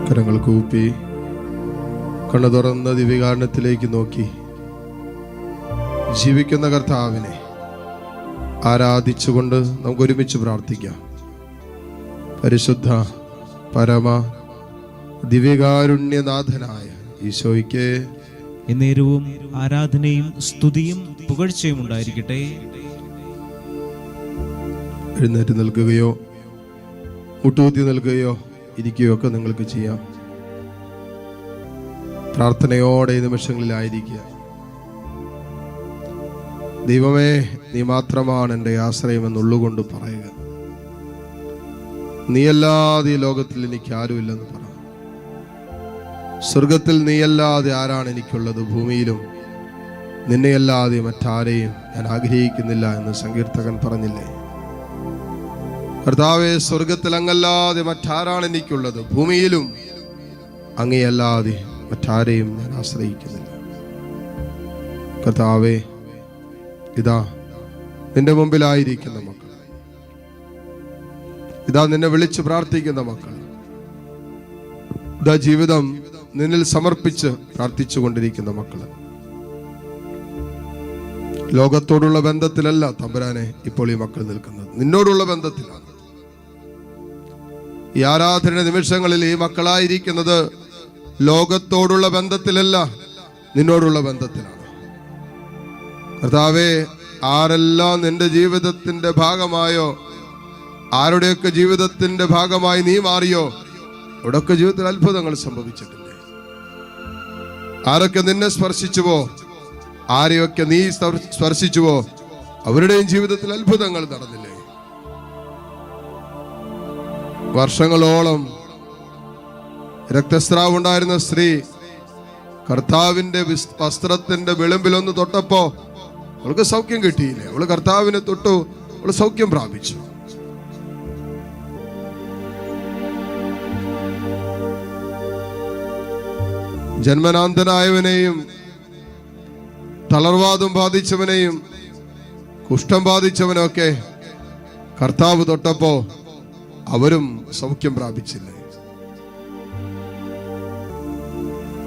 കരങ്ങൾ കൂപ്പി കണ്ണു തുറന്ന ദിവ്യകാരുണ്യത്തിലേക്ക് നോക്കി ജീവിക്കുന്ന കർത്താവിനെ ആരാധിച്ചുകൊണ്ട് നമുക്ക് ഒരുമിച്ച് പ്രാർത്ഥിക്കാം. പരിശുദ്ധ പരമ ദിവ്യകാരുണ്യനാഥനായ ഈശോയ്ക്ക് എന്നേരവും ആരാധനയും സ്തുതിയും പുകഴ്ചയും ഉണ്ടായിരിക്കട്ടെ. എഴുന്നേറ്റ് നിൽക്കുകയോ മുട്ടുകുത്തി നിൽക്കുകയോ ഇരിക്കുകയോ ഒക്കെ നിങ്ങൾക്ക് ചെയ്യാം. പ്രാർത്ഥനയോടെ ഈ നിമിഷങ്ങളിലായിരിക്കുക. ദൈവമേ, നീ മാത്രമാണ് എൻ്റെ ആശ്രയമെന്നുള്ളുകൊണ്ട് പറയുക. നീയല്ലാതെ ഈ ലോകത്തിൽ എനിക്ക് ആരുമില്ലെന്ന് പറ. സ്വർഗത്തിൽ നീയല്ലാതെ ആരാണ് എനിക്കുള്ളത്? ഭൂമിയിലും നിന്നെയല്ലാതെ മറ്റാരെയും ഞാൻ ആഗ്രഹിക്കുന്നില്ല എന്ന് സങ്കീർത്തകൻ പറഞ്ഞില്ലേ? കർത്താവേ, സ്വർഗത്തിൽ അങ്ങല്ലാതെ മറ്റാരാണ് എനിക്കുള്ളത്? ഭൂമിയിലും അങ്ങയല്ലാതെ മറ്റാരെയും ഞാൻ ആശ്രയിക്കുന്നില്ല. കർത്താവേ, ഇതാ നിന്റെ മുമ്പിലായിരിക്കുന്ന മക്കൾ, ഇതാ നിന്നെ വിളിച്ച് പ്രാർത്ഥിക്കുന്ന മക്കൾ, ഇതാ ജീവിതം നിന്നിൽ സമർപ്പിച്ച് പ്രാർത്ഥിച്ചു കൊണ്ടിരിക്കുന്ന മക്കൾ. ലോകത്തോടുള്ള ബന്ധത്തിലല്ല തമ്പുരാനെ ഇപ്പോൾ ഈ മക്കൾ നിൽക്കുന്നത്, നിന്നോടുള്ള ബന്ധത്തിലാണ്. ഈ ആരാധന നിമിഷങ്ങളിൽ ഈ മക്കളായിരിക്കുന്നത് ലോകത്തോടുള്ള ബന്ധത്തിലല്ല, നിന്നോടുള്ള ബന്ധത്തിലാണ്. കർത്താവേ, ആരെല്ലാം നിന്റെ ജീവിതത്തിന്റെ ഭാഗമായോ, ആരുടെയൊക്കെ ജീവിതത്തിന്റെ ഭാഗമായി നീ മാറിയോ, അവിടെയൊക്കെ ജീവിതത്തിൽ അത്ഭുതങ്ങൾ സംഭവിച്ചിട്ടില്ലേ? ആരൊക്കെ നിന്നെ സ്പർശിച്ചുവോ, ആരെയൊക്കെ നീ സ്പർശിച്ചുവോ, അവരുടെയും ജീവിതത്തിൽ അത്ഭുതങ്ങൾ നടന്നില്ലേ? വർഷങ്ങളോളം രക്തസ്രാവം ഉണ്ടായിരുന്ന സ്ത്രീ കർത്താവിന്റെ വസ്ത്രത്തിന്റെ വിളിമ്പിലൊന്ന് തൊട്ടപ്പോ അവൾക്ക് സൗഖ്യം കിട്ടിയില്ലേ? അവള് കർത്താവിനെ തൊട്ടു, അവള് സൗഖ്യം പ്രാപിച്ചു. ജന്മനാന്തനായവനെയും തളർവാദം ബാധിച്ചവനെയും കുഷ്ഠം ബാധിച്ചവനൊക്കെ കർത്താവ് തൊട്ടപ്പോ അവരും സൗഖ്യം പ്രാപിച്ചില്ലേ?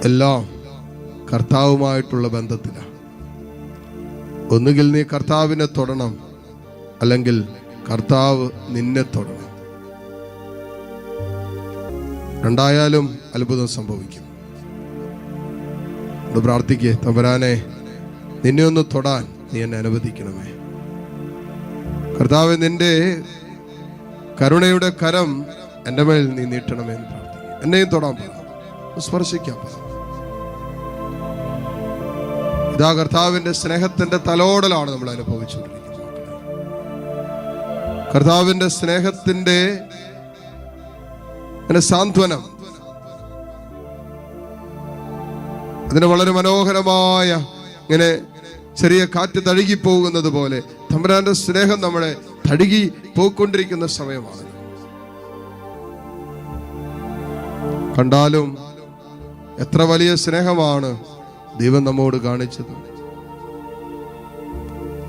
എല്ലാം കർത്താവുമായിട്ടുള്ള ബന്ധത്തിലാണ്. ഒന്നുകിൽ നീ കർത്താവിനെ തൊടണം, അല്ലെങ്കിൽ കർത്താവ് നിന്നെ തൊടണം. രണ്ടായാലും അത്ഭുതം സംഭവിക്കും. പ്രാർത്ഥിക്കേ, തമ്പുരാനെ, നിന്നെ ഒന്ന് തൊടാൻ നീ എന്നെ അനുവദിക്കണമേ. കർത്താവ്, നിന്റെ കരുണയുടെ കരം എൻ്റെ മേൽ നീ നീട്ടണമേ എന്ന് പ്രാർത്ഥിക്കുക. എന്നെയും തൊടാൻ പറ, സ്പർശിക്കാൻ പറ. ഇതാ കർത്താവിന്റെ സ്നേഹത്തിന്റെ തലോടലാണ് നമ്മൾ അനുഭവിച്ചുകൊണ്ടിരിക്കുന്നത്. കർത്താവിന്റെ സ്നേഹത്തിന്റെ സാന്ത്വനം, അതിന് വളരെ മനോഹരമായ ഇങ്ങനെ ചെറിയ കാറ്റ് തഴുകി പോകുന്നത് പോലെ തമ്പുരാന്റെ സ്നേഹം നമ്മളെ തഴുകി പോയിക്കൊണ്ടിരിക്കുന്ന സമയമാണ്. കണ്ടാലും എത്ര വലിയ സ്നേഹമാണ് ദൈവം നമ്മോട് കാണിച്ചത്.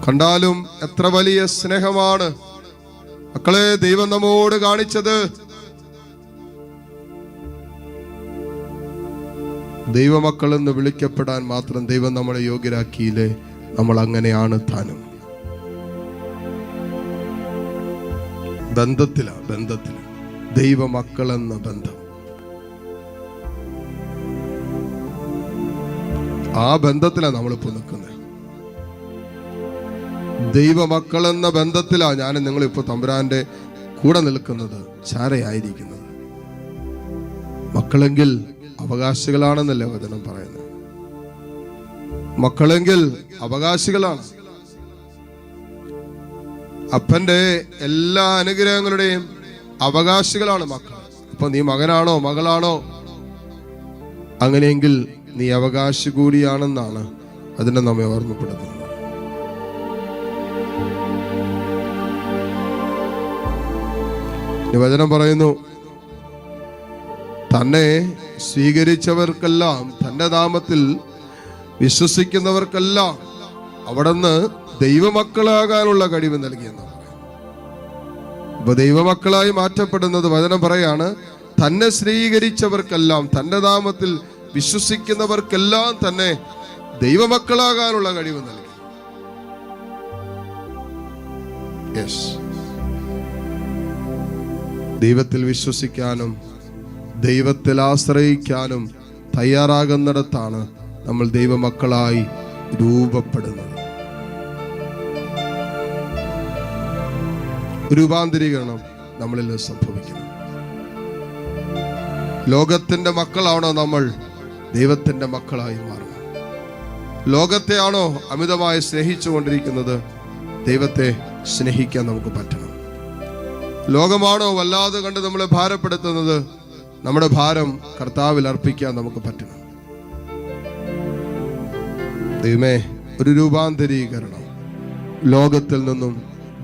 കണ്ടാലും എത്ര വലിയ സ്നേഹമാണ് മക്കളെ ദൈവം നമ്മോട് കാണിച്ചത്. ദൈവമക്കൾ എന്ന് വിളിക്കപ്പെടാൻ മാത്രം ദൈവം നമ്മളെ യോഗ്യരാക്കിയില്ലേ? നമ്മൾ അങ്ങനെയാണ് താനും. ബന്ധത്തില് ദൈവമക്കൾ എന്ന ബന്ധം, ആ ബന്ധത്തിലാണ് നമ്മളിപ്പോ നിൽക്കുന്നത്. ദൈവമക്കൾ എന്ന ബന്ധത്തിലാണ് ഞാനും നിങ്ങളിപ്പോ തമ്പുരാന്റെ കൂടെ നിൽക്കുന്നത്, ചാരയായിരിക്കുന്നത്. മക്കളെങ്കിൽ അവകാശികളാണെന്നല്ലേ വചനം പറയുന്നത്? മക്കളെങ്കിൽ അവകാശികളാണ്. അപ്പന്റെ എല്ലാ അനുഗ്രഹങ്ങളുടെയും അവകാശികളാണ് മക്കൾ. ഇപ്പൊ നീ മകനാണോ മകളാണോ, അങ്ങനെയെങ്കിൽ നീ അവകാശി കൂടിയാണെന്നാണ് അതിനെ നമ്മെ ഓർമ്മപ്പെടുത്തുന്നത്. വചനം പറയുന്നു, തന്നെ സ്വീകരിച്ചവർക്കെല്ലാം, തന്റെ നാമത്തിൽ വിശ്വസിക്കുന്നവർക്കെല്ലാം അവിടുന്ന് ദൈവമക്കളാകാനുള്ള കഴിവ് നൽകിയെന്ന്. അപ്പൊ ദൈവമക്കളായി മാറ്റപ്പെടുന്നത് വചനം പറയാണ്, തന്നെ സ്നേഹീകരിച്ചവർക്കെല്ലാം, തന്റെ നാമത്തിൽ വിശ്വസിക്കുന്നവർക്കെല്ലാം തന്നെ ദൈവമക്കളാകാനുള്ള കഴിവ് നൽകി. ദൈവത്തിൽ വിശ്വസിക്കാനും ദൈവത്തിൽ ആശ്രയിക്കാനും തയ്യാറാകുന്നിടത്താണ് നമ്മൾ ദൈവമക്കളായി രൂപപ്പെടുന്നത്. രൂപാന്തരീകരണം നമ്മളിൽ സംഭവിക്കണം. ലോകത്തിന്റെ മക്കളാണോ നമ്മൾ? ദൈവത്തിന്റെ മക്കളായി മാറണം. ലോകത്തെയാണോ അമിതമായി സ്നേഹിച്ചുകൊണ്ടിരിക്കുന്നത്? ദൈവത്തെ സ്നേഹിക്കാൻ നമുക്ക് പറ്റണം. ലോകമാണോ വല്ലാതെ കണ്ട് നമ്മളെ ഭാരപ്പെടുത്തുന്നത്? നമ്മുടെ ഭാരം കർത്താവിൽ അർപ്പിക്കാൻ നമുക്ക് പറ്റണം. ദൈവമേ, ഒരു രൂപാന്തരീകരണം, ലോകത്തിൽ നിന്നും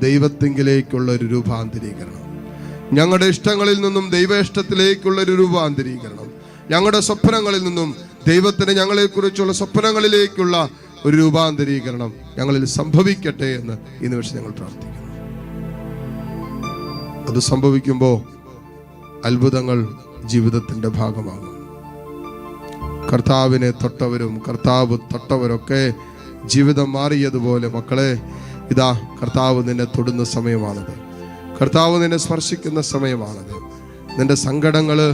ദൈവത്തിങ്കിലേക്കുള്ള ഒരു രൂപാന്തരീകരണം, ഞങ്ങളുടെ ഇഷ്ടങ്ങളിൽ നിന്നും ദൈവ ഇഷ്ടത്തിലേക്കുള്ള ഒരു രൂപാന്തരീകരണം, ഞങ്ങളുടെ സ്വപ്നങ്ങളിൽ നിന്നും ദൈവത്തിന് ഞങ്ങളെക്കുറിച്ചുള്ള സ്വപ്നങ്ങളിലേക്കുള്ള ഒരു രൂപാന്തരീകരണം ഞങ്ങളിൽ സംഭവിക്കട്ടെ എന്ന് ഈ നിമിഷം ഞങ്ങൾ പ്രാർത്ഥിക്കുന്നു. അത് സംഭവിക്കുമ്പോൾ അത്ഭുതങ്ങൾ ജീവിതത്തിന്റെ ഭാഗമാകും. കർത്താവിനെ തൊട്ടവരും കർത്താവ് തൊട്ടവരൊക്കെ ജീവിതം മാറിയതുപോലെ മക്കളെ, ഇതാ കർത്താവ് നിന്നെ തൊടുന്ന സമയമാണത്. കർത്താവ് നിന്നെ സ്പർശിക്കുന്ന സമയമാണത്. നിന്റെ സങ്കടങ്ങള്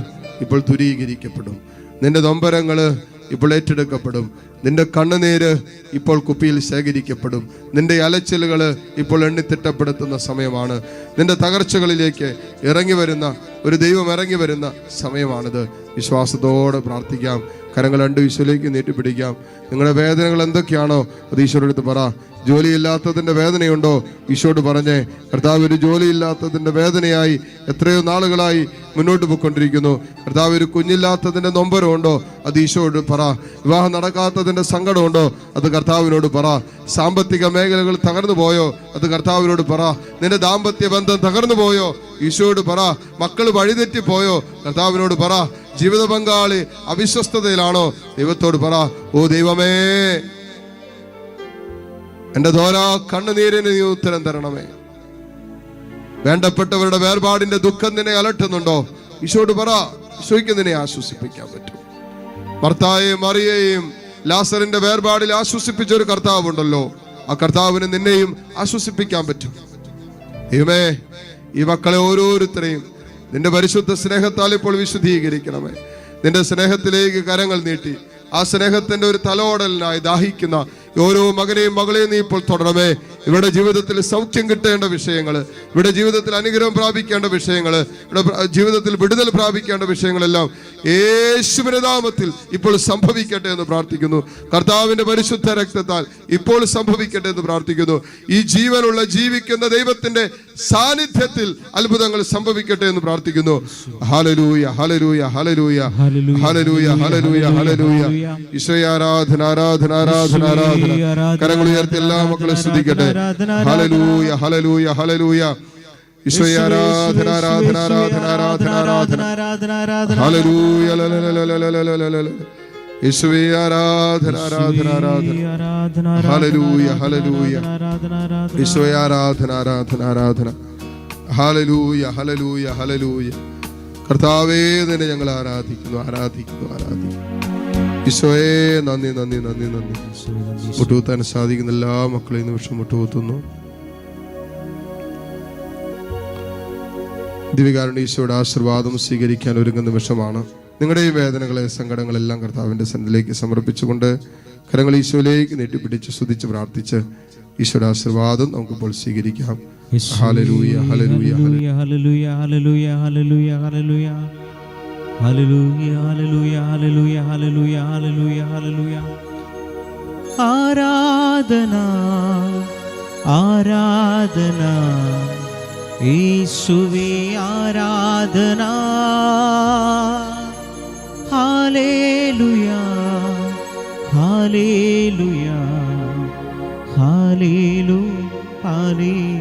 ഇപ്പോൾ ദൂരീകരിക്കപ്പെടും. നിന്റെ നൊമ്പരങ്ങള് ഇപ്പോൾ ഏറ്റെടുക്കപ്പെടും. നിന്റെ കണ്ണുനീര് ഇപ്പോൾ കുപ്പിയിൽ ശേഖരിക്കപ്പെടും. നിന്റെ അലച്ചിലുകൾ ഇപ്പോൾ എണ്ണിത്തിട്ടപ്പെടുത്തുന്ന സമയമാണ്. നിന്റെ തകർച്ചകളിലേക്ക് ഇറങ്ങി വരുന്ന ഒരു ദൈവം ഇറങ്ങി വരുന്ന സമയമാണിത്. വിശ്വാസത്തോടെ പ്രാർത്ഥിക്കാം. കരങ്ങൾ രണ്ട് ഈശോയിലേക്ക് നീട്ടിപ്പിടിക്കാം. നിങ്ങളുടെ വേദനകൾ എന്തൊക്കെയാണോ അത് ഈശോയുടെ അടുത്ത് പറ. ജോലിയില്ലാത്തതിൻ്റെ വേദനയുണ്ടോ? ഈശോട് പറഞ്ഞേ, കർത്താവ് ഒരു ജോലിയില്ലാത്തതിൻ്റെ വേദനയായി എത്രയോ നാളുകളായി മുന്നോട്ട് പോയിക്കൊണ്ടിരിക്കുന്നു. കർത്താവ് ഒരു കുഞ്ഞില്ലാത്തതിൻ്റെ നൊമ്പരമുണ്ടോ? അത് ഈശോയോട് പറ. വിവാഹം നടക്കാത്തതിൻ്റെ സങ്കടമുണ്ടോ? അത് കർത്താവിനോട് പറ. സാമ്പത്തിക മേഖലകൾ തകർന്നു പോയോ? അത് കർത്താവിനോട് പറ. നിന്റെ ദാമ്പത്യ ബന്ധം തകർന്നു പോയോ? ഈശോയോട് പറ. മക്കൾ വഴിതെറ്റിപ്പോയോ? കർത്താവിനോട് പറ. ജീവിത പങ്കാളി അവിശ്വസ്തതയിലാണോ? ദൈവത്തോട് പറ. ഓ ദൈവമേ, എന്റെ ധോരാ കണ്ണുനീരിന് നീ ഉത്തരം തരണമേ. വേണ്ടപ്പെട്ടവരുടെ വേർപാടിന്റെ ദുഃഖം നിന്നെ അലട്ടുന്നുണ്ടോ? ഈശോയോട് പറ. ഈശോയ്ക്ക് നിന്നെ ആശ്വസിപ്പിക്കാൻ പറ്റും. മർത്തായെയും മറിയയെയും ലാസറിന്റെ വേർപാടിൽ ആശ്വസിപ്പിച്ച ഒരു കർത്താവുണ്ടല്ലോ. ആ കർത്താവിന് നിന്നെയും ആശ്വസിപ്പിക്കാൻ പറ്റും. ദൈവമേ, ഈ മക്കളെ ഓരോരുത്തരെയും നിന്റെ പരിശുദ്ധ സ്നേഹത്താൽ ഇപ്പോൾ വിശുദ്ധീകരിക്കണമേ. നിന്റെ സ്നേഹത്തിലേക്ക് കരങ്ങൾ നീട്ടി ആ സ്നേഹത്തിന്റെ ഒരു തലോടലിനായി ദാഹിക്കുന്ന ഓരോ മകനെയും മകളെയും നീ ഇപ്പോൾ തൊടണമേ. ഇവരുടെ ജീവിതത്തിൽ സൗഖ്യം കിട്ടേണ്ട വിഷയങ്ങൾ, ഇവിടെ ജീവിതത്തിൽ അനുഗ്രഹം പ്രാപിക്കേണ്ട വിഷയങ്ങൾ, ഇവിടെ ജീവിതത്തിൽ വിടുതൽ പ്രാപിക്കേണ്ട വിഷയങ്ങളെല്ലാം യേശുവിന്റെ നാമത്തിൽ ഇപ്പോൾ സംഭവിക്കട്ടെ എന്ന് പ്രാർത്ഥിക്കുന്നു. കർത്താവിന്റെ പരിശുദ്ധ രക്തത്താൽ ഇപ്പോൾ സംഭവിക്കട്ടെ എന്ന് പ്രാർത്ഥിക്കുന്നു. ഈ ജീവനുള്ള ജീവിക്കുന്ന ദൈവത്തിന്റെ സാന്നിധ്യത്തിൽ അത്ഭുതങ്ങൾ സംഭവിക്കട്ടെ എന്ന് പ്രാർത്ഥിക്കുന്നു. ഹല്ലേലൂയ, ഹല്ലേലൂയ, ഹല്ലേലൂയ, ഹല്ലേലൂയ, ഹല്ലേലൂയ, ഹല്ലേലൂയ. ഈശോയെ ആരാധന, ആരാധന, ആരാധന, ആരാധന. കരങ്ങൾ ഉയർത്തി എല്ലാ മക്കളും സ്തുതിക്കട്ടെ. ഹല്ലേലൂയ, ഹല്ലേലൂയ, ഹല്ലേലൂയ. ഈശോയെ ആരാധന, ആരാധന, ആരാധന, ആരാധന, ആരാധന. ഹല്ലേലൂയ, ഈശോയെ ആരാധന, ആരാധന, ആരാധന. ഹല്ലേലൂയ, ഹല്ലേലൂയ. ഈശോയെ ആരാധന, ആരാധന, ആരാധന. ഹല്ലേലൂയ, ഹല്ലേലൂയ, ഹല്ലേലൂയ. കർത്താവേ, നിന്നെ ഞങ്ങൾ ആരാധിക്കുന്നു, ആരാധിക്കുന്നു, ആരാധിക്കുന്നു. ഈശോയെ നന്ദി, നന്ദി, നന്ദി, നന്ദി. മുട്ടുകുത്താൻ സാധിക്കുന്ന എല്ലാ മക്കളെയും നിമിഷം മുട്ടുകുത്തുന്നു. ദിവ്യകാരുണ്യ ഈശോയുടെ ആശീർവാദം സ്വീകരിക്കാൻ ഒരുങ്ങുന്ന നിമിഷമാണ്. നിങ്ങളുടെ ഈ വേദനകളെ സങ്കടങ്ങളെല്ലാം കർത്താവിന്റെ സന്നിധിയിലേക്ക് സമർപ്പിച്ചുകൊണ്ട് കരങ്ങൾ ഈശോയിലേക്ക് നീട്ടിപ്പിടിച്ച് സ്തുതിച്ച് പ്രാർത്ഥിച്ച് ഈശോയുടെ ആശീർവാദം നമുക്കിപ്പോൾ സ്വീകരിക്കാം. ഹല്ലേലൂയ, ഹല്ലേലൂയ, ഹല്ലേലൂയ, ഹല്ലേലൂയ, ഹല്ലേലൂയ, ഹല്ലേലൂയ, ഹല്ലേലൂയ, ഹല്ലേലൂയ, ഹല്ലേലൂയ, ഹല്ലേലൂയ, ഹല്ലേലൂയ, ഹല്ലേലൂയ. ആരാധന, ആരാധന, യേശുവേ ആരാധന. ഹല്ലേലൂയ, ഹല്ലേലൂയ, ഹല്ലേലൂയ, ഹല്ലേലൂയ.